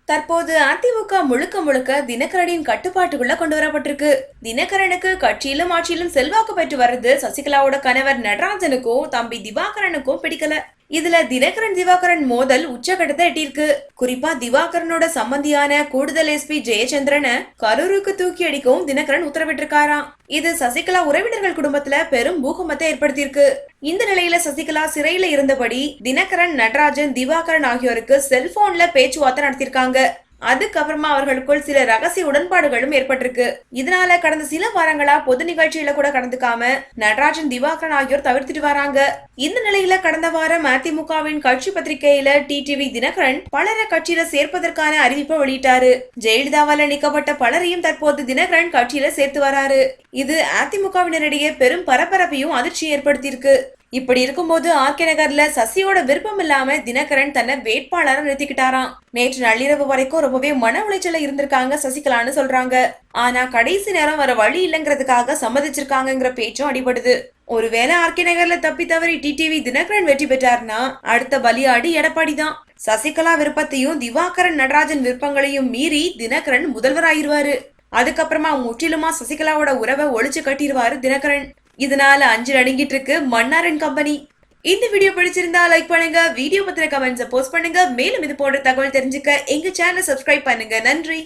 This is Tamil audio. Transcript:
தற்போது அதிமுக முழுக்க முழுக்க தினகரனின் கட்டுப்பாட்டுக்குள்ள கொண்டு வரப்பட்டிருக்கு. தினகரனுக்கு கட்சியிலும் ஆட்சியிலும் செல்வாக்கு பெற்று வர்றது சசிகலாவோட கணவர் நடராஜனுக்கும் தம்பி திவாகரனுக்கும் பிடிக்கல. இதுல தினகரன் திவாகரன் மோதல் உச்சகட்டத்தை எட்டியிருக்கு. குறிப்பா திவாகரனோட சம்பந்தியான கூடுதல் எஸ்பி ஜெயச்சந்திரனை கரூருக்கு தூக்கி அடிக்கவும் தினகரன் உத்தரவிட்டிருக்காராம். இது சசிகலா உறவினர்கள் குடும்பத்துல பெரும் பூகம்பத்தை ஏற்படுத்தியிருக்கு. இந்த நிலையில சசிகலா சிறையில இருந்தபடி தினகரன், நடராஜன், திவாகரன் ஆகியோருக்கு செல்போன்ல பேச்சுவார்த்தை நடத்திருக்காங்க. அதுக்கப்புறமா அவர்களுக்குள் சில ரகசிய உடன்பாடுகளும் ஏற்பட்டிருக்கு. இதனால கடந்த சில வாரங்களா பொது நிகழ்ச்சியில கூட கலந்துக்காம நடராஜன், திவாகரன் ஆகியோர் தவிர்த்துட்டு வராங்க. இந்த நிலையில கடந்த வாரம் அதிமுகவின் கட்சி பத்திரிகையில டிடிவி தினகரன் பலரை கட்சியில சேர்ப்பதற்கான அறிவிப்பை வெளியிட்டாரு. ஜெயலலிதாவால நீக்கப்பட்ட பலரையும் தற்போது தினகரன் கட்சியில சேர்த்து வராரு. இது அதிமுகவினரிடையே பெரும் பரபரப்பையும் அதிர்ச்சியை ஏற்படுத்தியிருக்கு. இப்படி இருக்கும்போது ஆர்கே நகர்ல சசியோட விருப்பம் இல்லாம தினகரன் தன்னை வேட்பாளரை நிறுத்திக்கிட்டாராம். நேற்று நள்ளிரவு வரைக்கும் ரொம்பவே மன உளைச்சல இருந்திருக்காங்க சசிகலான்னு சொல்றாங்க. ஆனா கடைசி நேரம் வர வழி இல்லைங்கிறதுக்காக சம்மதிச்சிருக்காங்கிற பேச்சும் அடிபடுது. ஒருவேளை ஆர்கே நகர்ல தப்பி தவறி டிடிவி தினகரன் வெற்றி பெற்றாருன்னா அடுத்த பலியாடி எடப்பாடி தான். சசிகலா விருப்பத்தையும் திவாகரன், நடராஜன் விருப்பங்களையும் மீறி தினகரன் முதல்வராயிருவாரு. அதுக்கப்புறமா முற்றிலுமா சசிகலாவோட உறவை ஒழிச்சு கட்டிடுவாரு தினகரன். இதனால அஞ்சு அடங்கிட்டு இருக்கு மன்னாரன் கம்பெனி. இந்த வீடியோ பிடிச்சிருந்தா லைக் பண்ணுங்க, வீடியோ பத்தின கமெண்ட்ஸ் போஸ்ட் பண்ணுங்க. மேலும் இது போன்ற தகவல் தெரிஞ்சுக்க எங்க சேனலை சப்ஸ்கிரைப் பண்ணுங்க. நன்றி.